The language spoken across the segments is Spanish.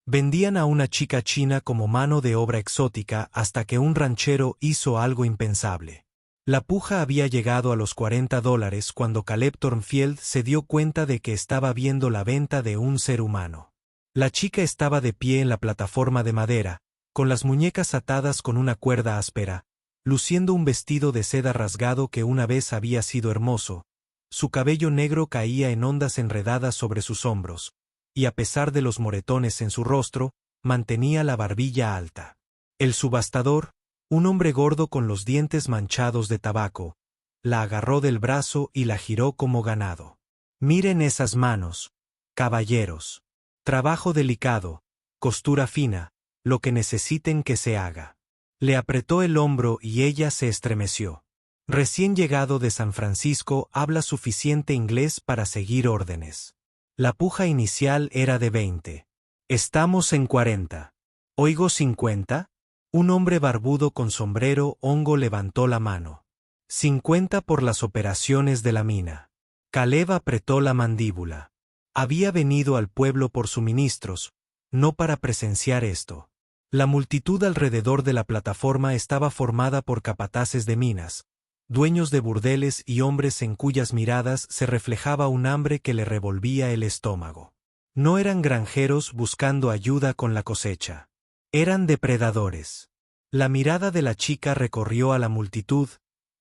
Vendían a una chica china como mano de obra exótica hasta que un ranchero hizo algo impensable. La puja había llegado a los $40 cuando Caleb Thornfield se dio cuenta de que estaba viendo la venta de un ser humano. La chica estaba de pie en la plataforma de madera, con las muñecas atadas con una cuerda áspera, luciendo un vestido de seda rasgado que una vez había sido hermoso. Su cabello negro caía en ondas enredadas sobre sus hombros, y a pesar de los moretones en su rostro, mantenía la barbilla alta. El subastador, un hombre gordo con los dientes manchados de tabaco, la agarró del brazo y la giró como ganado. «Miren esas manos, caballeros. Trabajo delicado, costura fina, lo que necesiten que se haga». Le apretó el hombro y ella se estremeció. Recién llegado de San Francisco, habla suficiente inglés para seguir órdenes. La puja inicial era de 20. «Estamos en 40. ¿Oigo 50? Un hombre barbudo con sombrero hongo levantó la mano. 50 por las operaciones de la mina. Caleb apretó la mandíbula. Había venido al pueblo por suministros, no para presenciar esto. La multitud alrededor de la plataforma estaba formada por capataces de minas, dueños de burdeles y hombres en cuyas miradas se reflejaba un hambre que le revolvía el estómago. No eran granjeros buscando ayuda con la cosecha. Eran depredadores. La mirada de la chica recorrió a la multitud,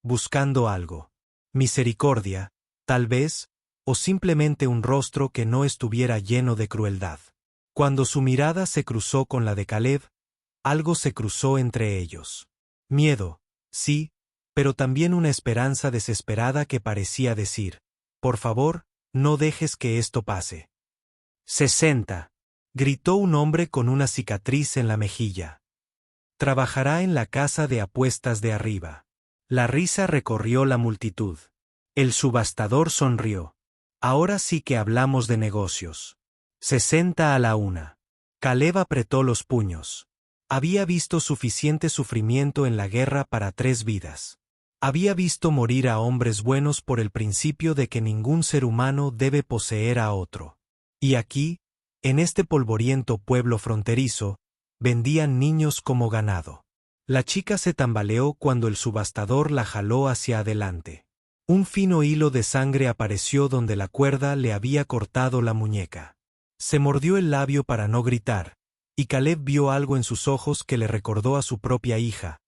buscando algo. Misericordia, tal vez, o simplemente un rostro que no estuviera lleno de crueldad. Cuando su mirada se cruzó con la de Caleb, algo se cruzó entre ellos. Miedo, sí, pero también una esperanza desesperada que parecía decir: «Por favor, no dejes que esto pase». 60. Gritó un hombre con una cicatriz en la mejilla. «Trabajará en la casa de apuestas de arriba». La risa recorrió la multitud. El subastador sonrió. «Ahora sí que hablamos de negocios». 60 a la 1. Caleb apretó los puños. Había visto suficiente sufrimiento en la guerra para 3 vidas. Había visto morir a hombres buenos por el principio de que ningún ser humano debe poseer a otro. Y aquí, en este polvoriento pueblo fronterizo, vendían niños como ganado. La chica se tambaleó cuando el subastador la jaló hacia adelante. Un fino hilo de sangre apareció donde la cuerda le había cortado la muñeca. Se mordió el labio para no gritar, y Caleb vio algo en sus ojos que le recordó a su propia hija,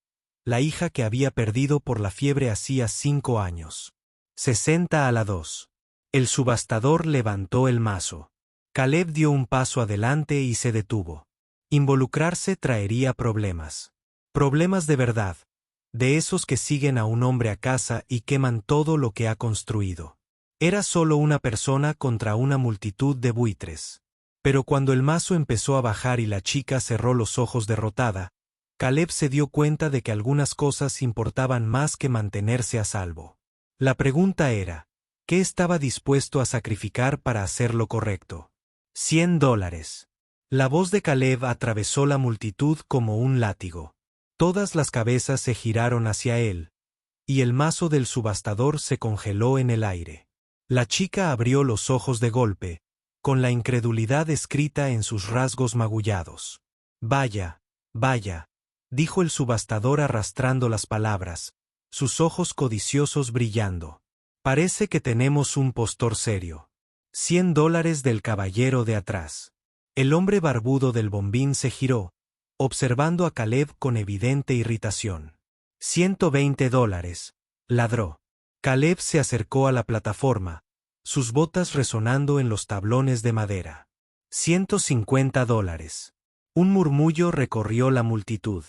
la hija que había perdido por la fiebre hacía 5 años. 60 a la 2. El subastador levantó el mazo. Caleb dio un paso adelante y se detuvo. Involucrarse traería problemas. Problemas de verdad, de esos que siguen a un hombre a casa y queman todo lo que ha construido. Era solo una persona contra una multitud de buitres. Pero cuando el mazo empezó a bajar y la chica cerró los ojos derrotada, Caleb se dio cuenta de que algunas cosas importaban más que mantenerse a salvo. La pregunta era, ¿qué estaba dispuesto a sacrificar para hacer lo correcto? $100. La voz de Caleb atravesó la multitud como un látigo. Todas las cabezas se giraron hacia él, y el mazo del subastador se congeló en el aire. La chica abrió los ojos de golpe, con la incredulidad escrita en sus rasgos magullados. «Vaya, vaya», dijo el subastador arrastrando las palabras, sus ojos codiciosos brillando. «Parece que tenemos un postor serio. $100 del caballero de atrás». El hombre barbudo del bombín se giró, observando a Caleb con evidente irritación. $120, ladró. Caleb se acercó a la plataforma, sus botas resonando en los tablones de madera. $150. Un murmullo recorrió la multitud.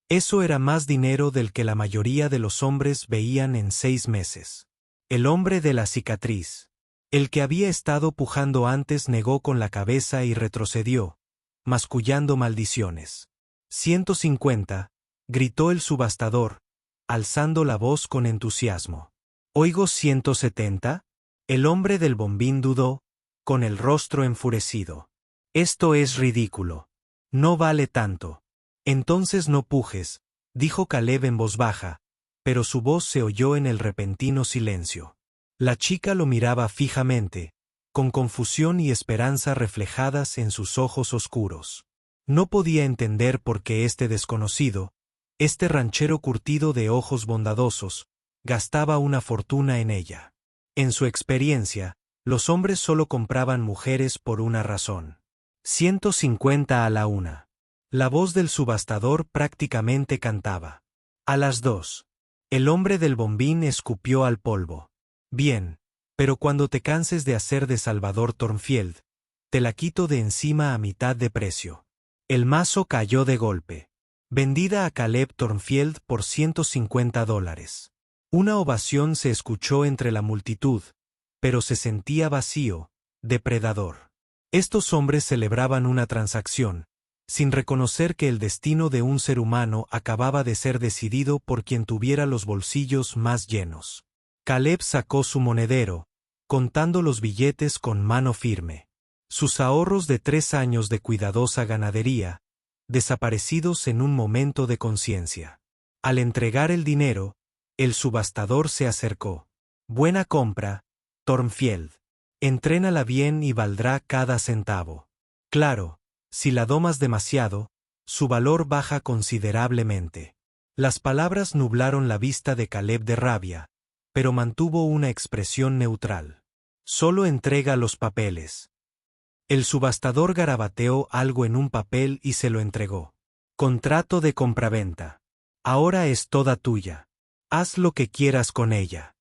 Eso era más dinero del que la mayoría de los hombres veían en 6 meses. El hombre de la cicatriz. El que había estado pujando antes negó con la cabeza y retrocedió, mascullando maldiciones. 150, gritó el subastador, alzando la voz con entusiasmo. ¿Oigo 170? El hombre del bombín dudó, con el rostro enfurecido. Esto es ridículo. No vale tanto. Entonces no pujes, dijo Caleb en voz baja, pero su voz se oyó en el repentino silencio. La chica lo miraba fijamente, con confusión y esperanza reflejadas en sus ojos oscuros. No podía entender por qué este desconocido, este ranchero curtido de ojos bondadosos, gastaba una fortuna en ella. En su experiencia, los hombres solo compraban mujeres por una razón. 150 a la una. La voz del subastador prácticamente cantaba. A las 2. El hombre del bombín escupió al polvo. Bien, pero cuando te canses de hacer de Salvador Thornfield, te la quito de encima a mitad de precio. El mazo cayó de golpe. Vendida a Caleb Thornfield por $150. Una ovación se escuchó entre la multitud, pero se sentía vacío, depredador. Estos hombres celebraban una transacción, sin reconocer que el destino de un ser humano acababa de ser decidido por quien tuviera los bolsillos más llenos. Caleb sacó su monedero, contando los billetes con mano firme. Sus ahorros de 3 años de cuidadosa ganadería, desaparecidos en un momento de conciencia. Al entregar el dinero, el subastador se acercó. Buena compra, Thornfield. Entrénala bien y valdrá cada centavo. Claro, si la domas demasiado, su valor baja considerablemente. Las palabras nublaron la vista de Caleb de rabia, pero mantuvo una expresión neutral. Solo entrega los papeles. El subastador garabateó algo en un papel y se lo entregó. Contrato de compraventa. Ahora es toda tuya. Haz lo que quieras con ella.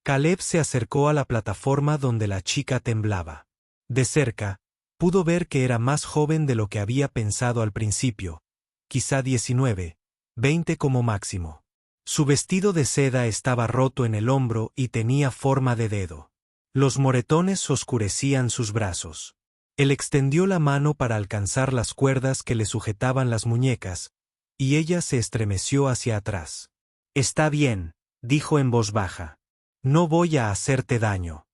Caleb se acercó a la plataforma donde la chica temblaba. De cerca, pudo ver que era más joven de lo que había pensado al principio, quizá 19, 20 como máximo. Su vestido de seda estaba roto en el hombro y tenía forma de dedo. Los moretones oscurecían sus brazos. Él extendió la mano para alcanzar las cuerdas que le sujetaban las muñecas, y ella se estremeció hacia atrás. Está bien, dijo en voz baja. No voy a hacerte daño.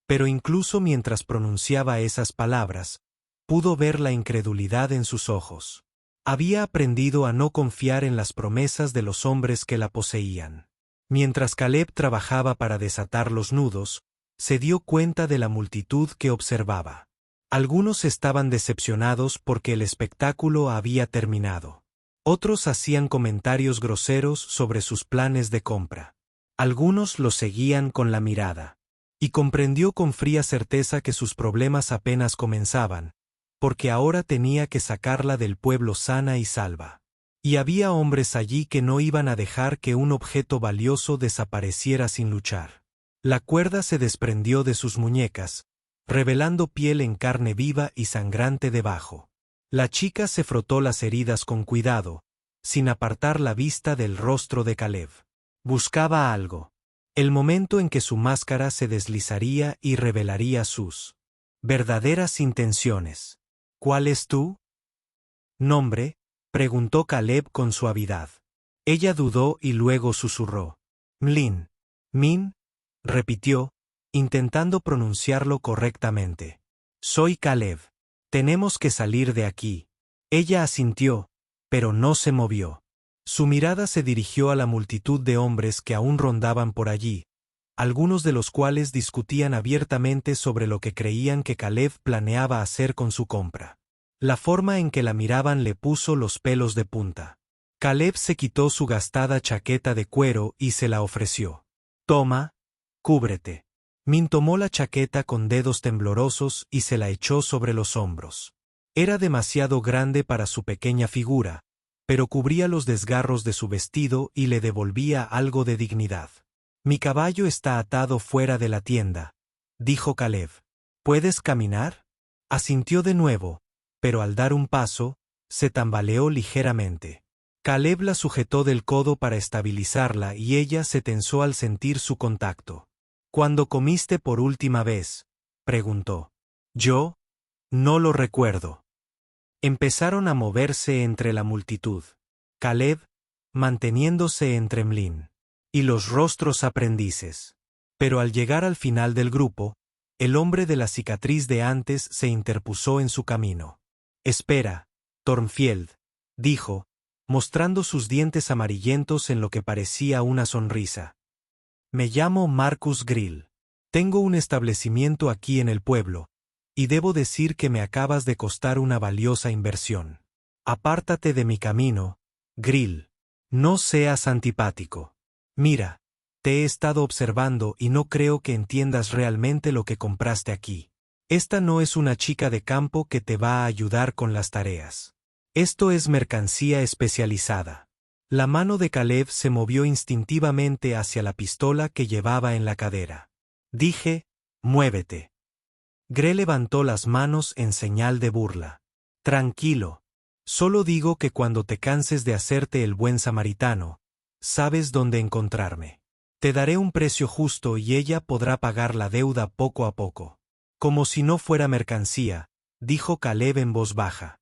Pero incluso mientras pronunciaba esas palabras, pudo ver la incredulidad en sus ojos. Había aprendido a no confiar en las promesas de los hombres que la poseían. Mientras Caleb trabajaba para desatar los nudos, se dio cuenta de la multitud que observaba. Algunos estaban decepcionados porque el espectáculo había terminado. Otros hacían comentarios groseros sobre sus planes de compra. Algunos lo seguían con la mirada. Y comprendió con fría certeza que sus problemas apenas comenzaban, porque ahora tenía que sacarla del pueblo sana y salva. Y había hombres allí que no iban a dejar que un objeto valioso desapareciera sin luchar. La cuerda se desprendió de sus muñecas, revelando piel en carne viva y sangrante debajo. La chica se frotó las heridas con cuidado, sin apartar la vista del rostro de Caleb. Buscaba algo. El momento en que su máscara se deslizaría y revelaría sus verdaderas intenciones. ¿Cuál es tu nombre?, preguntó Caleb con suavidad. Ella dudó y luego susurró. Mlin. Min, repitió, intentando pronunciarlo correctamente. Soy Caleb. Tenemos que salir de aquí. Ella asintió, pero no se movió. Su mirada se dirigió a la multitud de hombres que aún rondaban por allí, algunos de los cuales discutían abiertamente sobre lo que creían que Caleb planeaba hacer con su compra. La forma en que la miraban le puso los pelos de punta. Caleb se quitó su gastada chaqueta de cuero y se la ofreció. Toma, cúbrete. Min tomó la chaqueta con dedos temblorosos y se la echó sobre los hombros. Era demasiado grande para su pequeña figura, pero cubría los desgarros de su vestido y le devolvía algo de dignidad. Mi caballo está atado fuera de la tienda, dijo Caleb. ¿Puedes caminar? Asintió de nuevo, pero al dar un paso, se tambaleó ligeramente. Caleb la sujetó del codo para estabilizarla y ella se tensó al sentir su contacto. ¿Cuándo comiste por última vez?, preguntó. Yo no lo recuerdo. Empezaron a moverse entre la multitud. Caleb, manteniéndose entre Mlin y los rostros aprendices. Pero al llegar al final del grupo, el hombre de la cicatriz de antes se interpuso en su camino. Espera, Thornfield, dijo, mostrando sus dientes amarillentos en lo que parecía una sonrisa. Me llamo Marcus Grill. Tengo un establecimiento aquí en el pueblo, y debo decir que me acabas de costar una valiosa inversión. Apártate de mi camino, Grill. No seas antipático. Mira, te he estado observando y no creo que entiendas realmente lo que compraste aquí. Esta no es una chica de campo que te va a ayudar con las tareas. Esto es mercancía especializada. La mano de Caleb se movió instintivamente hacia la pistola que llevaba en la cadera. Dije, muévete. Gre levantó las manos en señal de burla. Tranquilo. Solo digo que cuando te canses de hacerte el buen samaritano, sabes dónde encontrarme. Te daré un precio justo y ella podrá pagar la deuda poco a poco. Como si no fuera mercancía, dijo Caleb en voz baja.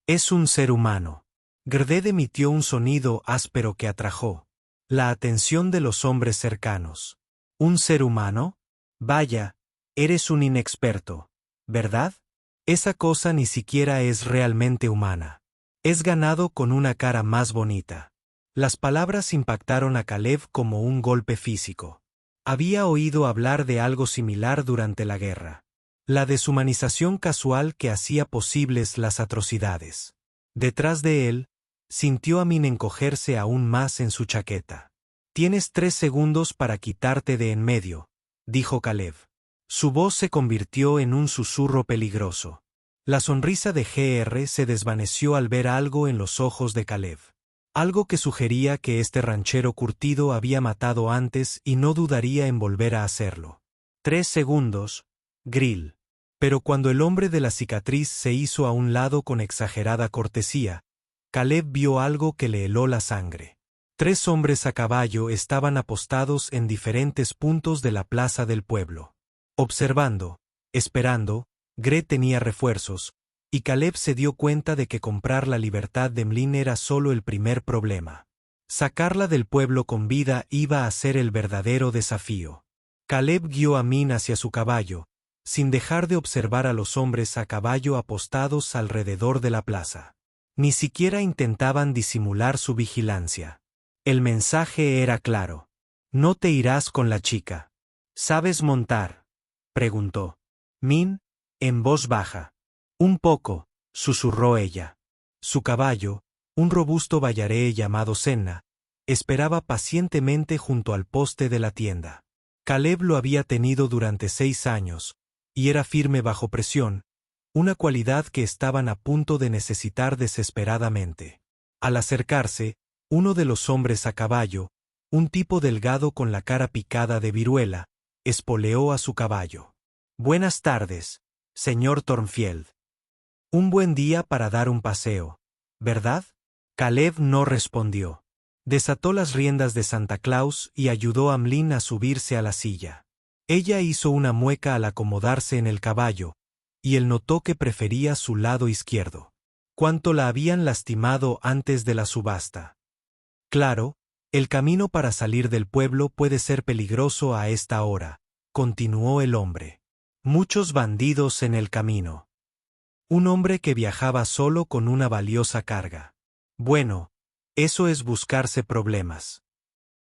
Es un ser humano. Greded emitió un sonido áspero que atrajo la atención de los hombres cercanos. ¿Un ser humano? Vaya, eres un inexperto, ¿verdad? Esa cosa ni siquiera es realmente humana. Es ganado con una cara más bonita. Las palabras impactaron a Caleb como un golpe físico. Había oído hablar de algo similar durante la guerra. La deshumanización casual que hacía posibles las atrocidades. Detrás de él, sintió a Min encogerse aún más en su chaqueta. Tienes 3 segundos para quitarte de en medio, dijo Caleb. Su voz se convirtió en un susurro peligroso. La sonrisa de GR se desvaneció al ver algo en los ojos de Caleb. Algo que sugería que este ranchero curtido había matado antes y no dudaría en volver a hacerlo. 3 segundos, Grill. Pero cuando el hombre de la cicatriz se hizo a un lado con exagerada cortesía, Caleb vio algo que le heló la sangre. 3 hombres a caballo estaban apostados en diferentes puntos de la plaza del pueblo. Observando, esperando, Gre tenía refuerzos, y Caleb se dio cuenta de que comprar la libertad de Mlin era solo el primer problema. Sacarla del pueblo con vida iba a ser el verdadero desafío. Caleb guió a Min hacia su caballo, sin dejar de observar a los hombres a caballo apostados alrededor de la plaza. Ni siquiera intentaban disimular su vigilancia. El mensaje era claro. No te irás con la chica. ¿Sabes montar?, preguntó Min, en voz baja. Un poco, susurró ella. Su caballo, un robusto bayaré llamado Senna, esperaba pacientemente junto al poste de la tienda. Caleb lo había tenido durante 6 años, y era firme bajo presión, una cualidad que estaban a punto de necesitar desesperadamente. Al acercarse, uno de los hombres a caballo, un tipo delgado con la cara picada de viruela, espoleó a su caballo. Buenas tardes, señor Thornfield. Un buen día para dar un paseo, ¿verdad? Caleb no respondió. Desató las riendas de Santa Claus y ayudó a Mlin a subirse a la silla. Ella hizo una mueca al acomodarse en el caballo, y él notó que prefería su lado izquierdo. Cuánto la habían lastimado antes de la subasta. Claro, el camino para salir del pueblo puede ser peligroso a esta hora, continuó el hombre. Muchos bandidos en el camino. Un hombre que viajaba solo con una valiosa carga. Bueno, eso es buscarse problemas.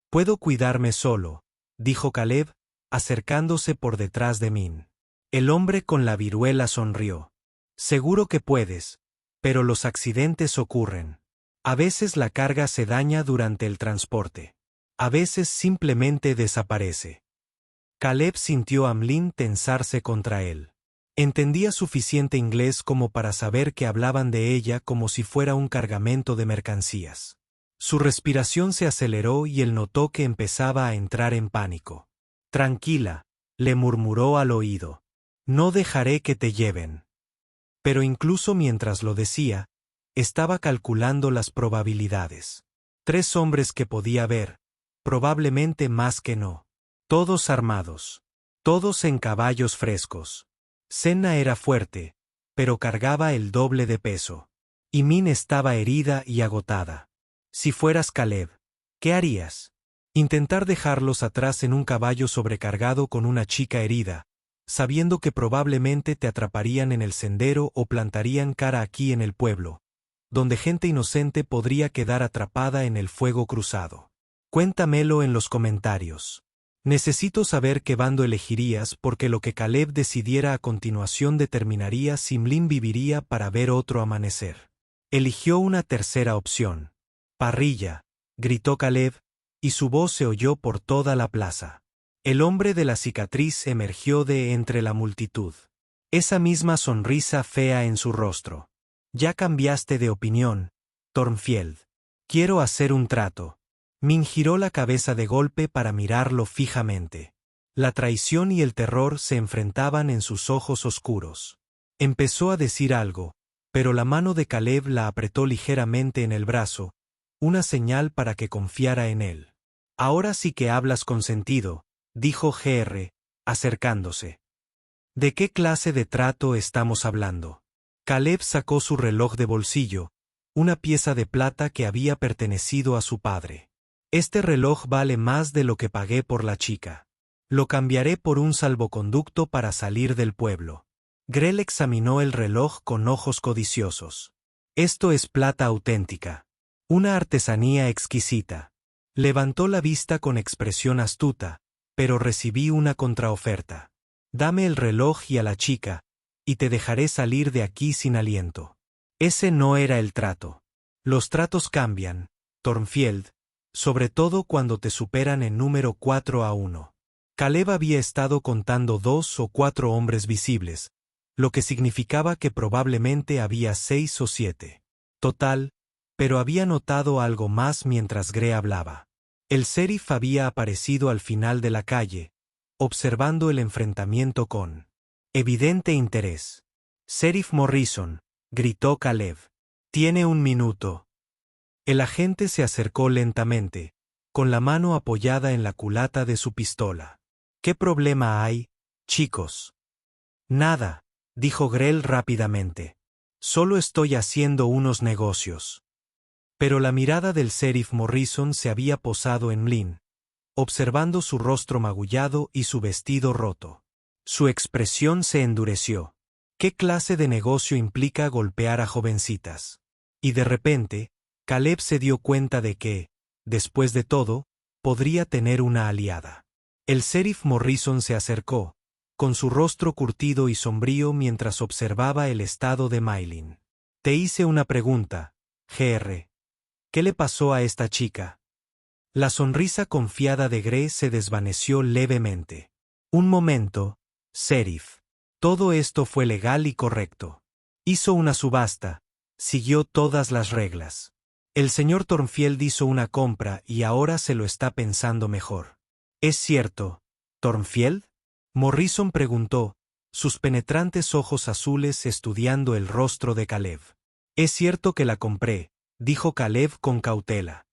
Puedo cuidarme solo, dijo Caleb, acercándose por detrás de Min. El hombre con la viruela sonrió. Seguro que puedes, pero los accidentes ocurren. A veces la carga se daña durante el transporte. A veces simplemente desaparece. Caleb sintió a Mlin tensarse contra él. Entendía suficiente inglés como para saber que hablaban de ella como si fuera un cargamento de mercancías. Su respiración se aceleró y él notó que empezaba a entrar en pánico. Tranquila, le murmuró al oído. No dejaré que te lleven. Pero incluso mientras lo decía, estaba calculando las probabilidades. 3 hombres que podía ver, probablemente más que no. Todos armados. Todos en caballos frescos. Senna era fuerte, pero cargaba el doble de peso. Y Min estaba herida y agotada. Si fueras Caleb, ¿qué harías? Intentar dejarlos atrás en un caballo sobrecargado con una chica herida, sabiendo que probablemente te atraparían en el sendero o plantarían cara aquí en el pueblo, donde gente inocente podría quedar atrapada en el fuego cruzado. Cuéntamelo en los comentarios. Necesito saber qué bando elegirías porque lo que Caleb decidiera a continuación determinaría si Mlin viviría para ver otro amanecer. Eligió una tercera opción. Parrilla, gritó Caleb, y su voz se oyó por toda la plaza. El hombre de la cicatriz emergió de entre la multitud. Esa misma sonrisa fea en su rostro. Ya cambiaste de opinión, Thornfield. Quiero hacer un trato. Min giró la cabeza de golpe para mirarlo fijamente. La traición y el terror se enfrentaban en sus ojos oscuros. Empezó a decir algo, pero la mano de Caleb la apretó ligeramente en el brazo, una señal para que confiara en él. Ahora sí que hablas con sentido, dijo Gr, acercándose. ¿De qué clase de trato estamos hablando? Caleb sacó su reloj de bolsillo, una pieza de plata que había pertenecido a su padre. Este reloj vale más de lo que pagué por la chica. Lo cambiaré por un salvoconducto para salir del pueblo. Grell examinó el reloj con ojos codiciosos. Esto es plata auténtica. Una artesanía exquisita. Levantó la vista con expresión astuta, pero recibí una contraoferta. Dame el reloj y a la chica, y te dejaré salir de aquí sin aliento. Ese no era el trato. Los tratos cambian, Thornfield, sobre todo cuando te superan en número 4-1. Caleb había estado contando 2 o 4 hombres visibles, lo que significaba que probablemente había 6 o 7. Total, pero había notado algo más mientras Gre hablaba. El sheriff había aparecido al final de la calle, observando el enfrentamiento con evidente interés. «Sheriff Morrison», gritó Caleb. «Tiene un minuto». El agente se acercó lentamente, con la mano apoyada en la culata de su pistola. «¿Qué problema hay, chicos?» «Nada», dijo Grell rápidamente. «Solo estoy haciendo unos negocios». Pero la mirada del sheriff Morrison se había posado en Mlin, observando su rostro magullado y su vestido roto. Su expresión se endureció. ¿Qué clase de negocio implica golpear a jovencitas? Y de repente, Caleb se dio cuenta de que, después de todo, podría tener una aliada. El sheriff Morrison se acercó, con su rostro curtido y sombrío mientras observaba el estado de Maylin. «Te hice una pregunta, Gr. ¿Qué le pasó a esta chica?» La sonrisa confiada de Gre se desvaneció levemente. «Un momento, sheriff. Todo esto fue legal y correcto. Hizo una subasta, siguió todas las reglas. El señor Thornfield hizo una compra y ahora se lo está pensando mejor. ¿Es cierto, Thornfield?» Morrison preguntó, sus penetrantes ojos azules estudiando el rostro de Caleb. «Es cierto que la compré», dijo Caleb con cautela.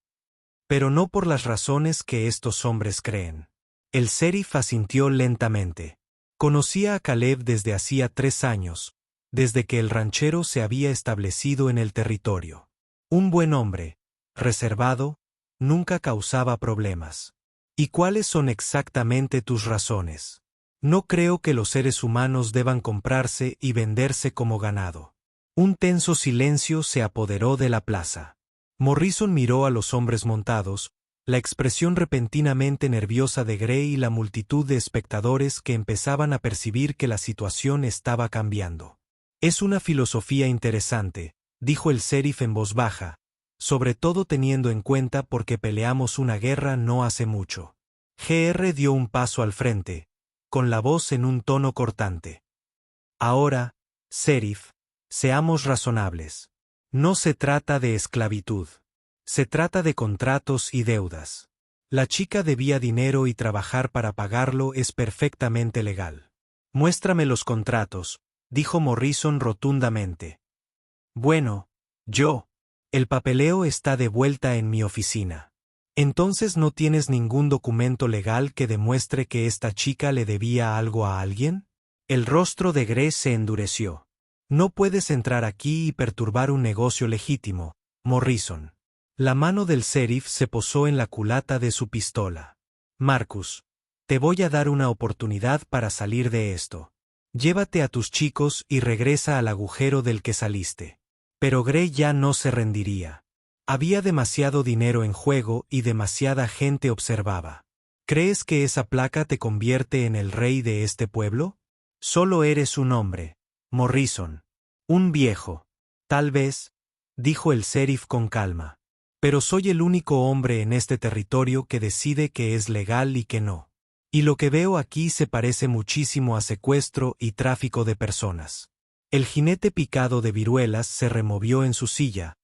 «Pero no por las razones que estos hombres creen». El sheriff asintió lentamente. Conocía a Caleb desde hacía 3 años, desde que el ranchero se había establecido en el territorio. Un buen hombre, reservado, nunca causaba problemas. «¿Y cuáles son exactamente tus razones?» «No creo que los seres humanos deban comprarse y venderse como ganado». Un tenso silencio se apoderó de la plaza. Morrison miró a los hombres montados, la expresión repentinamente nerviosa de Gray y la multitud de espectadores que empezaban a percibir que la situación estaba cambiando. «Es una filosofía interesante», dijo el sheriff en voz baja, «sobre todo teniendo en cuenta porque peleamos una guerra no hace mucho». Gr dio un paso al frente, con la voz en un tono cortante. «Ahora, sheriff, seamos razonables. No se trata de esclavitud. Se trata de contratos y deudas. La chica debía dinero y trabajar para pagarlo es perfectamente legal». «Muéstrame los contratos», dijo Morrison rotundamente. «Bueno, el papeleo está de vuelta en mi oficina». «¿Entonces no tienes ningún documento legal que demuestre que esta chica le debía algo a alguien?» El rostro de Gre se endureció. «No puedes entrar aquí y perturbar un negocio legítimo, Morrison». La mano del sheriff se posó en la culata de su pistola. «Marcus, te voy a dar una oportunidad para salir de esto. Llévate a tus chicos y regresa al agujero del que saliste». Pero Gre ya no se rendiría. Había demasiado dinero en juego y demasiada gente observaba. ¿Crees que esa placa te convierte en el rey de este pueblo? Solo eres un hombre, Morrison. Un viejo. Tal vez, dijo el sheriff con calma. Pero soy el único hombre en este territorio que decide qué es legal y qué no. Y lo que veo aquí se parece muchísimo a secuestro y tráfico de personas. El jinete picado de viruelas se removió en su silla,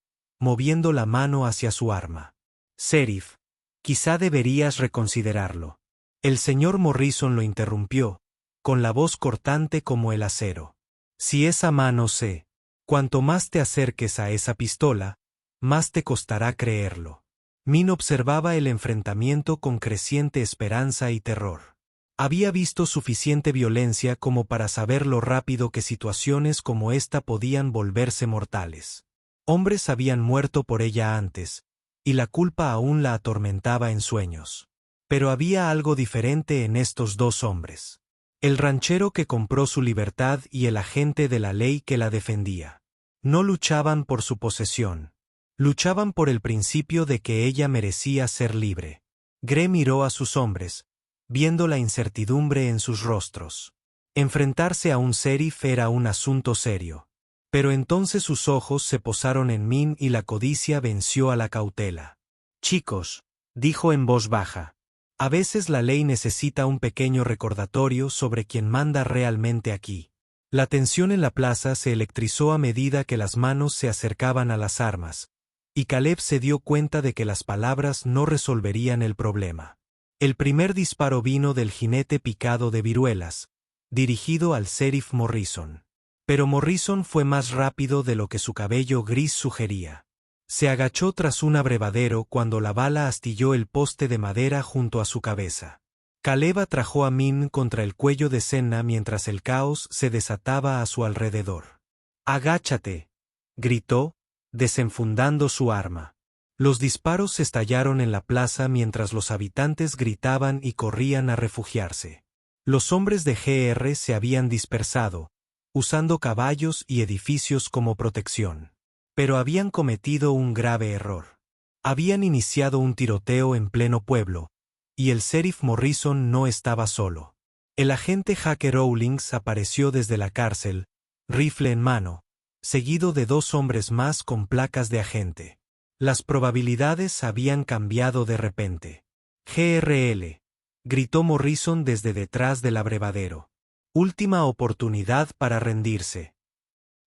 moviendo la mano hacia su arma. Sheriff, quizá deberías reconsiderarlo. El señor Morrison lo interrumpió, con la voz cortante como el acero. Si esa mano sé, cuanto más te acerques a esa pistola, más te costará creerlo. Min observaba el enfrentamiento con creciente esperanza y terror. Había visto suficiente violencia como para saber lo rápido que situaciones como esta podían volverse mortales. Hombres habían muerto por ella antes, y la culpa aún la atormentaba en sueños. Pero había algo diferente en estos dos hombres. El ranchero que compró su libertad y el agente de la ley que la defendía. No luchaban por su posesión. Luchaban por el principio de que ella merecía ser libre. Gre miró a sus hombres, viendo la incertidumbre en sus rostros. Enfrentarse a un sheriff era un asunto serio. Pero entonces sus ojos se posaron en Min y la codicia venció a la cautela. Chicos, dijo en voz baja. A veces la ley necesita un pequeño recordatorio sobre quién manda realmente aquí. La tensión en la plaza se electrizó a medida que las manos se acercaban a las armas, y Caleb se dio cuenta de que las palabras no resolverían el problema. El primer disparo vino del jinete picado de viruelas, dirigido al sheriff Morrison. Pero Morrison fue más rápido de lo que su cabello gris sugería. Se agachó tras un abrevadero cuando la bala astilló el poste de madera junto a su cabeza. Caleb atrajo a Min contra el cuello de Senna mientras el caos se desataba a su alrededor. «¡Agáchate!», gritó, desenfundando su arma. Los disparos estallaron en la plaza mientras los habitantes gritaban y corrían a refugiarse. Los hombres de GR se habían dispersado, usando caballos y edificios como protección. Pero habían cometido un grave error. Habían iniciado un tiroteo en pleno pueblo, y el sheriff Morrison no estaba solo. El agente Hacker Owlings apareció desde la cárcel, rifle en mano, seguido de dos hombres más con placas de agente. Las probabilidades habían cambiado de repente. «GRL», gritó Morrison desde detrás del abrevadero. Última oportunidad para rendirse.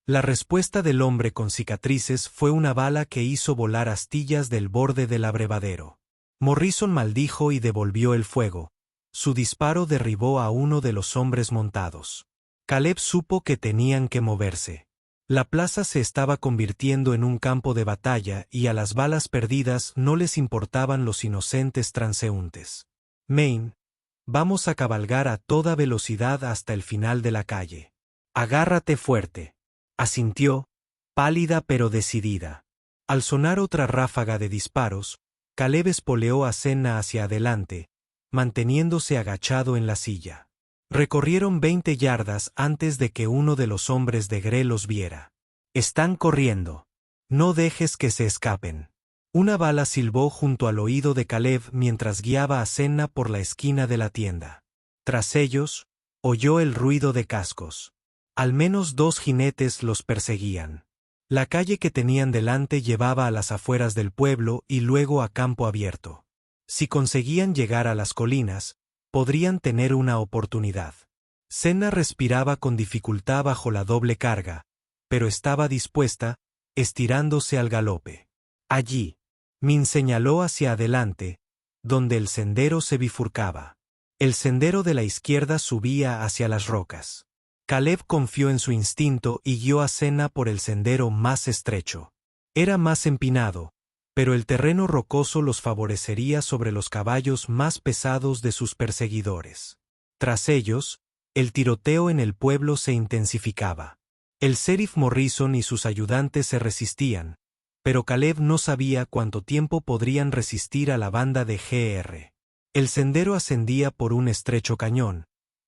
La respuesta del hombre con cicatrices fue una bala que hizo volar astillas del borde del abrevadero. Morrison maldijo y devolvió el fuego. Su disparo derribó a uno de los hombres montados. Caleb supo que tenían que moverse. La plaza se estaba convirtiendo en un campo de batalla y a las balas perdidas no les importaban los inocentes transeúntes. «Maine, vamos a cabalgar a toda velocidad hasta el final de la calle. Agárrate fuerte», asintió, pálida pero decidida. Al sonar otra ráfaga de disparos, Caleb espoleó a Senna hacia adelante, manteniéndose agachado en la silla. Recorrieron 20 yardas antes de que uno de los hombres de Gre los viera. «Están corriendo. No dejes que se escapen». Una bala silbó junto al oído de Caleb mientras guiaba a Senna por la esquina de la tienda. Tras ellos, oyó el ruido de cascos. Al menos 2 jinetes los perseguían. La calle que tenían delante llevaba a las afueras del pueblo y luego a campo abierto. Si conseguían llegar a las colinas, podrían tener una oportunidad. Senna respiraba con dificultad bajo la doble carga, pero estaba dispuesta, estirándose al galope. Allí, Min señaló hacia adelante, donde el sendero se bifurcaba. El sendero de la izquierda subía hacia las rocas. Caleb confió en su instinto y guió a Senna por el sendero más estrecho. Era más empinado, pero el terreno rocoso los favorecería sobre los caballos más pesados de sus perseguidores. Tras ellos, el tiroteo en el pueblo se intensificaba. El sheriff Morrison y sus ayudantes se resistían, pero Caleb no sabía cuánto tiempo podrían resistir a la banda de GR. El sendero ascendía por un estrecho cañón,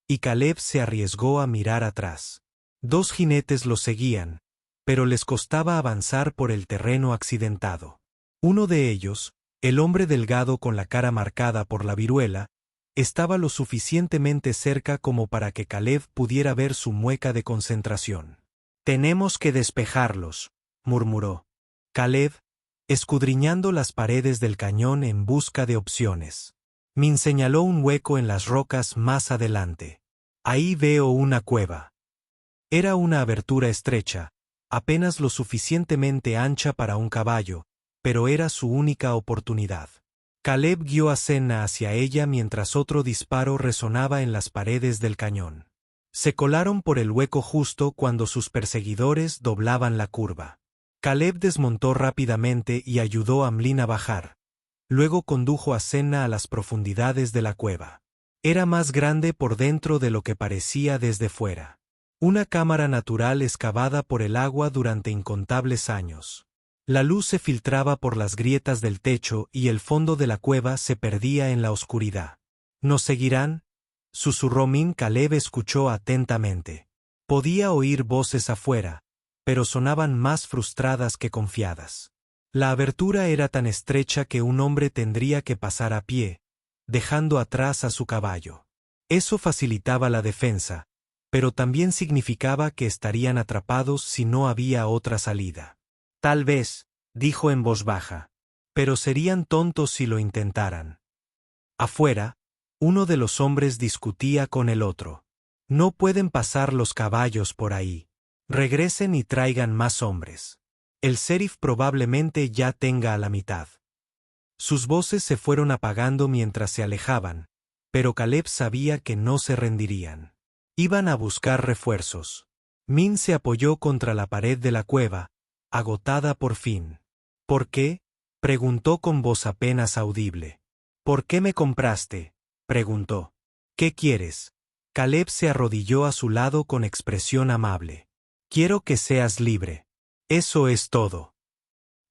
y Caleb se arriesgó a mirar atrás. 2 jinetes los seguían, pero les costaba avanzar por el terreno accidentado. Uno de ellos, el hombre delgado con la cara marcada por la viruela, Estaba lo suficientemente cerca como para que Caleb pudiera ver su mueca de concentración. «Tenemos que despejarlos», murmuró Caleb, escudriñando las paredes del cañón en busca de opciones. Min señaló un hueco en las rocas más adelante. «Ahí veo una cueva». Era una abertura estrecha, apenas lo suficientemente ancha para un caballo, pero era su única oportunidad. Caleb guió a Senna hacia ella mientras otro disparo resonaba en las paredes del cañón. Se colaron por el hueco justo cuando sus perseguidores doblaban la curva. Caleb desmontó rápidamente y ayudó a Mlin a bajar. Luego condujo a Senna a las profundidades de la cueva. Era más grande por dentro de lo que parecía desde fuera. Una cámara natural excavada por el agua durante incontables años. La luz se filtraba por las grietas del techo y el fondo de la cueva se perdía en la oscuridad. «¿Nos seguirán?», susurró Min. Caleb escuchó atentamente. Podía oír voces afuera, pero sonaban más frustradas que confiadas. La abertura era tan estrecha que un hombre tendría que pasar a pie, dejando atrás a su caballo. Eso facilitaba la defensa, pero también significaba que estarían atrapados si no había otra salida. «Tal vez», dijo en voz baja, «pero serían tontos si lo intentaran». Afuera, uno de los hombres discutía con el otro. «No pueden pasar los caballos por ahí. Regresen y traigan más hombres. El sheriff probablemente ya tenga a la mitad». Sus voces se fueron apagando mientras se alejaban, pero Caleb sabía que no se rendirían. Iban a buscar refuerzos. Min se apoyó contra la pared de la cueva, agotada por fin. «¿Por qué?», preguntó con voz apenas audible. «¿Por qué me compraste?», preguntó. «¿Qué quieres?». Caleb se arrodilló a su lado con expresión amable. «Quiero que seas libre. Eso es todo».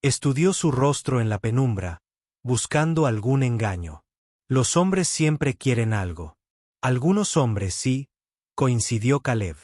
Estudió su rostro en la penumbra, buscando algún engaño. «Los hombres siempre quieren algo». «Algunos hombres sí», coincidió Caleb.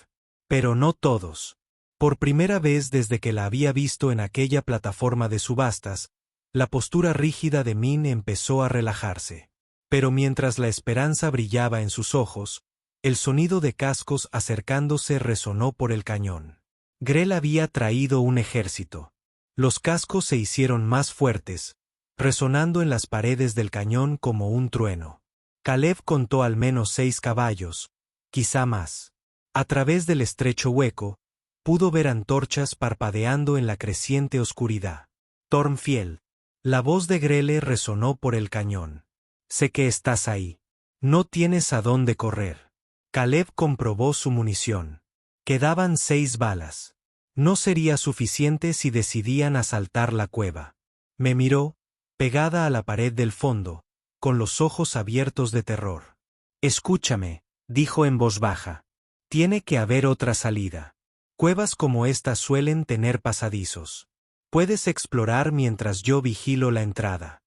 «Pero no todos». Por primera vez desde que la había visto en aquella plataforma de subastas, la postura rígida de Min empezó a relajarse. Pero mientras la esperanza brillaba en sus ojos, el sonido de cascos acercándose resonó por el cañón. Grell había traído un ejército. Los cascos se hicieron más fuertes, resonando en las paredes del cañón como un trueno. Caleb contó al menos 6 caballos, quizá más. A través del estrecho hueco, pudo ver antorchas parpadeando en la creciente oscuridad. «Thornfield». La voz de Grelle resonó por el cañón. «Sé que estás ahí. No tienes a dónde correr». Caleb comprobó su munición. Quedaban 6 balas. No sería suficiente si decidían asaltar la cueva. Me miró, pegada a la pared del fondo, con los ojos abiertos de terror. «Escúchame», dijo en voz baja. «Tiene que haber otra salida. Cuevas como esta suelen tener pasadizos. Puedes explorar mientras yo vigilo la entrada».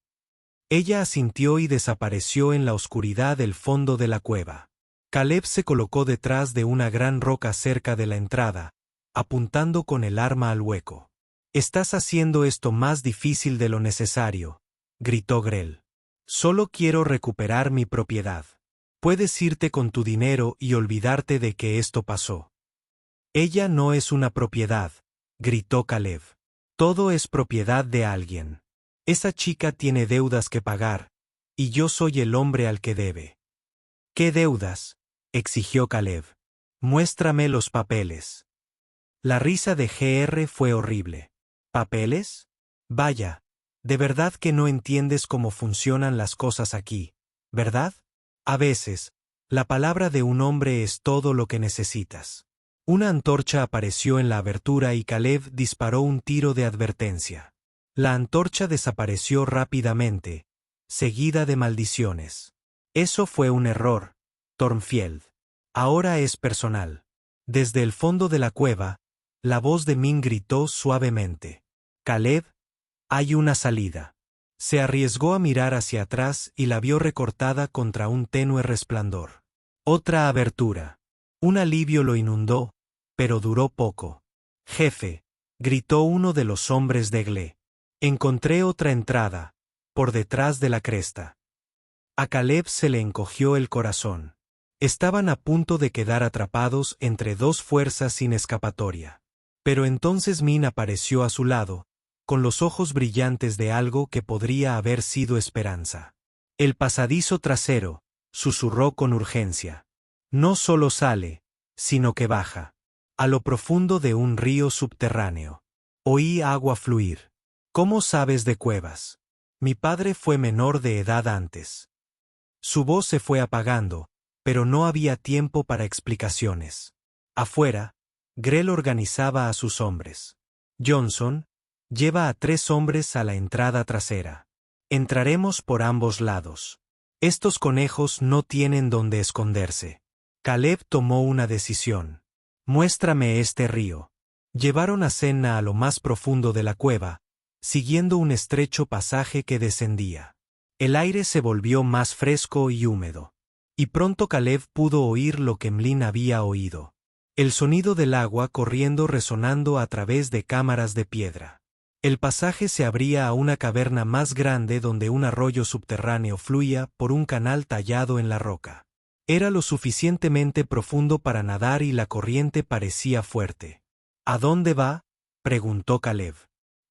Ella asintió y desapareció en la oscuridad del fondo de la cueva. Caleb se colocó detrás de una gran roca cerca de la entrada, apuntando con el arma al hueco. «Estás haciendo esto más difícil de lo necesario», gritó Grell. «Solo quiero recuperar mi propiedad. Puedes irte con tu dinero y olvidarte de que esto pasó». «Ella no es una propiedad», gritó Caleb. «Todo es propiedad de alguien. Esa chica tiene deudas que pagar, y yo soy el hombre al que debe». «¿Qué deudas?», exigió Caleb. «Muéstrame los papeles». La risa de GR fue horrible. «¿Papeles? Vaya, de verdad que no entiendes cómo funcionan las cosas aquí, ¿verdad? A veces, la palabra de un hombre es todo lo que necesitas». Una antorcha apareció en la abertura y Caleb disparó un tiro de advertencia. La antorcha desapareció rápidamente, seguida de maldiciones. «Eso fue un error, Thornfield. Ahora es personal». Desde el fondo de la cueva, la voz de Min gritó suavemente. «Caleb, hay una salida». Se arriesgó a mirar hacia atrás y la vio recortada contra un tenue resplandor. Otra abertura. Un alivio lo inundó, pero duró poco. «Jefe», gritó uno de los hombres de Gle. «Encontré otra entrada, por detrás de la cresta». A Caleb se le encogió el corazón. Estaban a punto de quedar atrapados entre dos fuerzas sin escapatoria. Pero entonces Min apareció a su lado, con los ojos brillantes de algo que podría haber sido esperanza. El pasadizo trasero, susurró con urgencia. No solo sale, sino que baja. A lo profundo de un río subterráneo. Oí agua fluir. ¿Cómo sabes de cuevas? Mi padre fue menor de edad antes. Su voz se fue apagando, pero no había tiempo para explicaciones. Afuera, Grell organizaba a sus hombres. Johnson, lleva a 3 hombres a la entrada trasera. Entraremos por ambos lados. Estos conejos no tienen dónde esconderse. Caleb tomó una decisión. Muéstrame este río. Llevaron a Senna a lo más profundo de la cueva, siguiendo un estrecho pasaje que descendía. El aire se volvió más fresco y húmedo. Y pronto Caleb pudo oír lo que Mlin había oído. El sonido del agua corriendo resonando a través de cámaras de piedra. El pasaje se abría a una caverna más grande donde un arroyo subterráneo fluía por un canal tallado en la roca. Era lo suficientemente profundo para nadar y la corriente parecía fuerte. ¿A dónde va?, preguntó Caleb.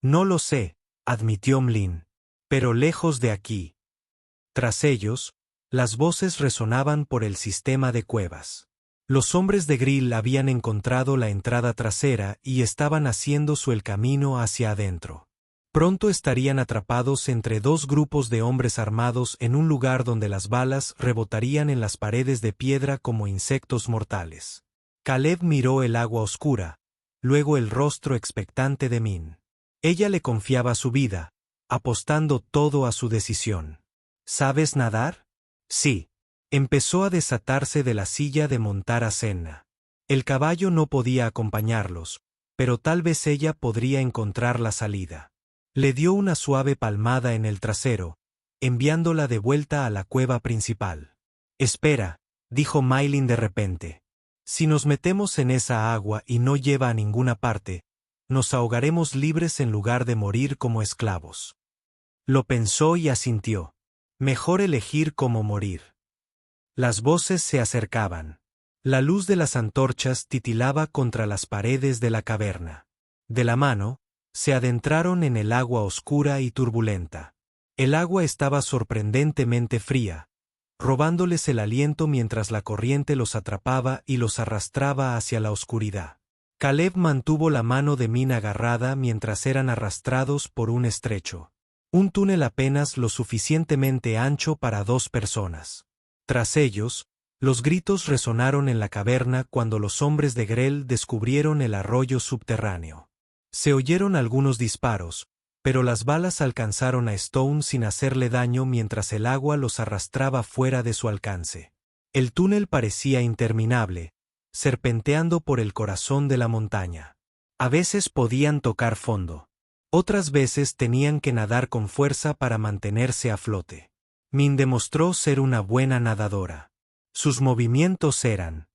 No lo sé, admitió Mlin. Pero lejos de aquí. Tras ellos, las voces resonaban por el sistema de cuevas. Los hombres de Grill habían encontrado la entrada trasera y estaban haciéndose el camino hacia adentro. Pronto estarían atrapados entre 2 grupos de hombres armados en un lugar donde las balas rebotarían en las paredes de piedra como insectos mortales. Caleb miró el agua oscura, luego el rostro expectante de Min. Ella le confiaba su vida, apostando todo a su decisión. ¿Sabes nadar? Sí. Empezó a desatarse de la silla de montar a Senna. El caballo no podía acompañarlos, pero tal vez ella podría encontrar la salida. Le dio una suave palmada en el trasero, enviándola de vuelta a la cueva principal. Espera, dijo Maylin de repente. Si nos metemos en esa agua y no lleva a ninguna parte, nos ahogaremos libres en lugar de morir como esclavos. Lo pensó y asintió. Mejor elegir cómo morir. Las voces se acercaban. La luz de las antorchas titilaba contra las paredes de la caverna. De la mano, se adentraron en el agua oscura y turbulenta. El agua estaba sorprendentemente fría, robándoles el aliento mientras la corriente los atrapaba y los arrastraba hacia la oscuridad. Caleb mantuvo la mano de Min agarrada mientras eran arrastrados por un estrecho. Un túnel apenas lo suficientemente ancho para 2 personas. Tras ellos, los gritos resonaron en la caverna cuando los hombres de Grell descubrieron el arroyo subterráneo. Se oyeron algunos disparos, pero las balas alcanzaron a Stone sin hacerle daño mientras el agua los arrastraba fuera de su alcance. El túnel parecía interminable, serpenteando por el corazón de la montaña. A veces podían tocar fondo. Otras veces tenían que nadar con fuerza para mantenerse a flote. Min demostró ser una buena nadadora. Sus movimientos eran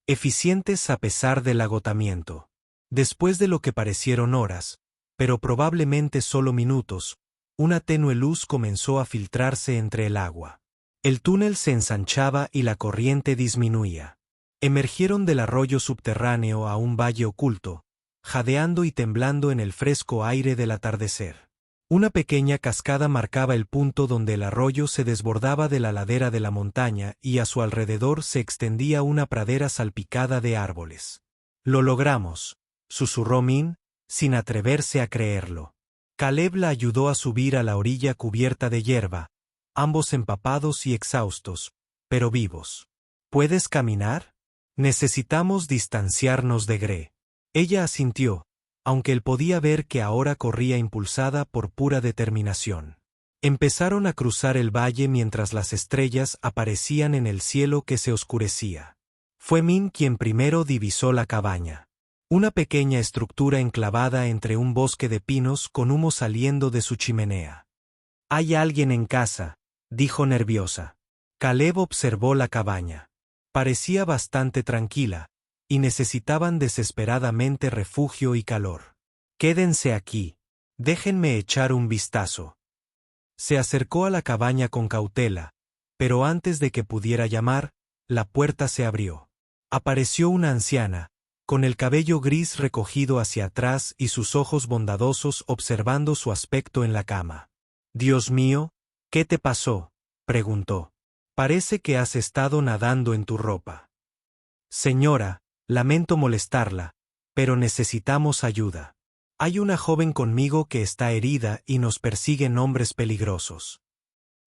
eficientes a pesar del agotamiento. Después de lo que parecieron horas, pero probablemente solo minutos, una tenue luz comenzó a filtrarse entre el agua. El túnel se ensanchaba y la corriente disminuía. Emergieron del arroyo subterráneo a un valle oculto, jadeando y temblando en el fresco aire del atardecer. Una pequeña cascada marcaba el punto donde el arroyo se desbordaba de la ladera de la montaña y a su alrededor se extendía una pradera salpicada de árboles. «Lo logramos», susurró Min, sin atreverse a creerlo. Caleb la ayudó a subir a la orilla cubierta de hierba, ambos empapados y exhaustos, pero vivos. ¿Puedes caminar? Necesitamos distanciarnos de Gre. Ella asintió, aunque él podía ver que ahora corría impulsada por pura determinación. Empezaron a cruzar el valle mientras las estrellas aparecían en el cielo que se oscurecía. Fue Min quien primero divisó la cabaña. Una pequeña estructura enclavada entre un bosque de pinos con humo saliendo de su chimenea. «Hay alguien en casa», dijo nerviosa. Caleb observó la cabaña. Parecía bastante tranquila, y necesitaban desesperadamente refugio y calor. «Quédense aquí. Déjenme echar un vistazo». Se acercó a la cabaña con cautela, pero antes de que pudiera llamar, la puerta se abrió. Apareció una anciana, con el cabello gris recogido hacia atrás y sus ojos bondadosos observando su aspecto en la cama. «Dios mío, ¿qué te pasó?», preguntó. «Parece que has estado nadando en tu ropa». «Señora, lamento molestarla, pero necesitamos ayuda. Hay una joven conmigo que está herida y nos persiguen hombres peligrosos».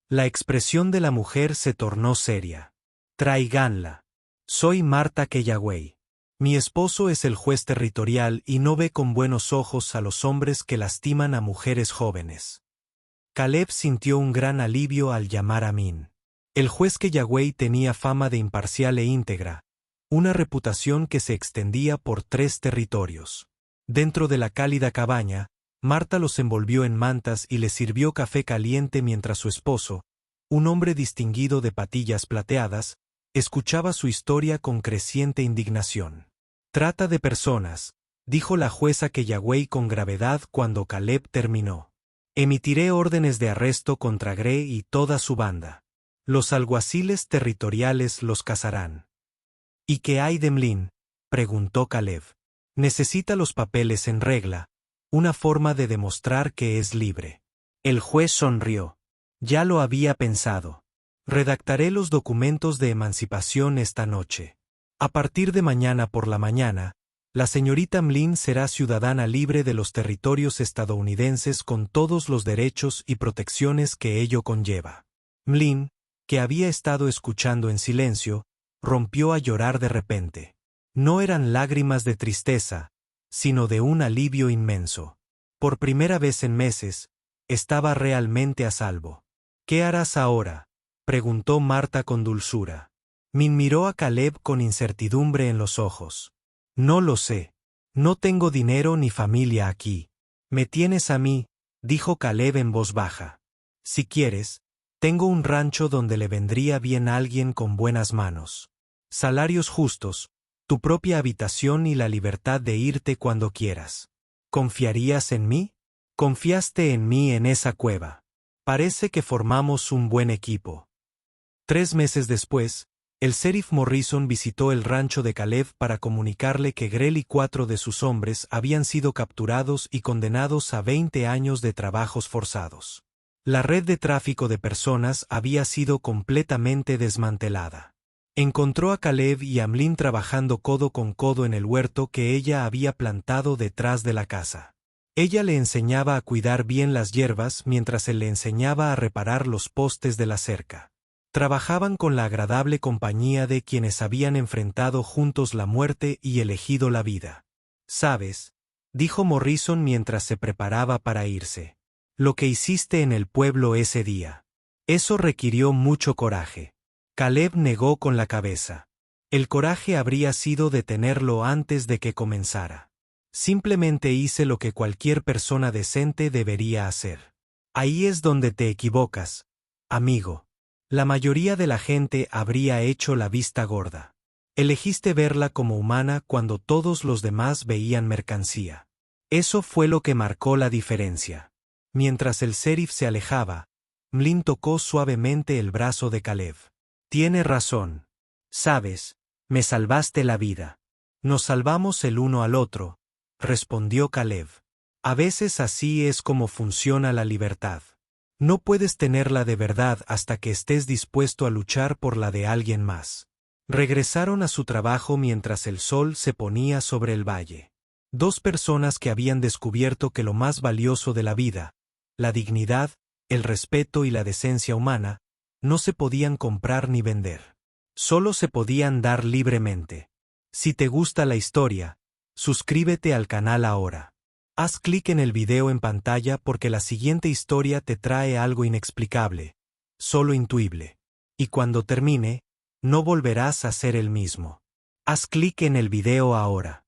La expresión de la mujer se tornó seria. «Tráiganla. Soy Marta Kellaway. Mi esposo es el juez territorial y no ve con buenos ojos a los hombres que lastiman a mujeres jóvenes». Caleb sintió un gran alivio al llamar a Min. El juez Kellaway tenía fama de imparcial e íntegra, una reputación que se extendía por 3 territorios. Dentro de la cálida cabaña, Marta los envolvió en mantas y les sirvió café caliente mientras su esposo, un hombre distinguido de patillas plateadas, escuchaba su historia con creciente indignación. «Trata de personas», dijo la jueza Kellaway con gravedad cuando Caleb terminó. «Emitiré órdenes de arresto contra Gray y toda su banda. Los alguaciles territoriales los cazarán». «¿Y qué hay de Mlin?», preguntó Caleb. «Necesita los papeles en regla, una forma de demostrar que es libre». El juez sonrió. «Ya lo había pensado. Redactaré los documentos de emancipación esta noche. A partir de mañana por la mañana, la señorita Mlin será ciudadana libre de los territorios estadounidenses con todos los derechos y protecciones que ello conlleva». Mlin, que había estado escuchando en silencio, rompió a llorar de repente. No eran lágrimas de tristeza, sino de un alivio inmenso. Por primera vez en meses, estaba realmente a salvo. «¿Qué harás ahora?», preguntó Marta con dulzura. Min miró a Caleb con incertidumbre en los ojos. «No lo sé. No tengo dinero ni familia aquí. Me tienes a mí», dijo Caleb en voz baja. «Si quieres, tengo un rancho donde le vendría bien a alguien con buenas manos. Salarios justos, tu propia habitación y la libertad de irte cuando quieras. ¿Confiarías en mí? Confiaste en mí en esa cueva. Parece que formamos un buen equipo». 3 meses después, el sheriff Morrison visitó el rancho de Caleb para comunicarle que Grell y 4 de sus hombres habían sido capturados y condenados a 20 años de trabajos forzados. La red de tráfico de personas había sido completamente desmantelada. Encontró a Caleb y a Mlin trabajando codo con codo en el huerto que ella había plantado detrás de la casa. Ella le enseñaba a cuidar bien las hierbas mientras él le enseñaba a reparar los postes de la cerca. Trabajaban con la agradable compañía de quienes habían enfrentado juntos la muerte y elegido la vida. «¿Sabes?», dijo Morrison mientras se preparaba para irse. «Lo que hiciste en el pueblo ese día. Eso requirió mucho coraje». Caleb negó con la cabeza. El coraje habría sido detenerlo antes de que comenzara. «Simplemente hice lo que cualquier persona decente debería hacer». «Ahí es donde te equivocas, amigo. La mayoría de la gente habría hecho la vista gorda. Elegiste verla como humana cuando todos los demás veían mercancía. Eso fue lo que marcó la diferencia». Mientras el sheriff se alejaba, Mlin tocó suavemente el brazo de Caleb. «Tiene razón. Sabes, me salvaste la vida. Nos salvamos el uno al otro», respondió Caleb. «A veces así es como funciona la libertad. No puedes tenerla de verdad hasta que estés dispuesto a luchar por la de alguien más». Regresaron a su trabajo mientras el sol se ponía sobre el valle. 2 personas que habían descubierto que lo más valioso de la vida, la dignidad, el respeto y la decencia humana, no se podían comprar ni vender. Solo se podían dar libremente. Si te gusta la historia, suscríbete al canal ahora. Haz clic en el video en pantalla porque la siguiente historia te trae algo inexplicable, solo intuible. Y cuando termine, no volverás a ser el mismo. Haz clic en el video ahora.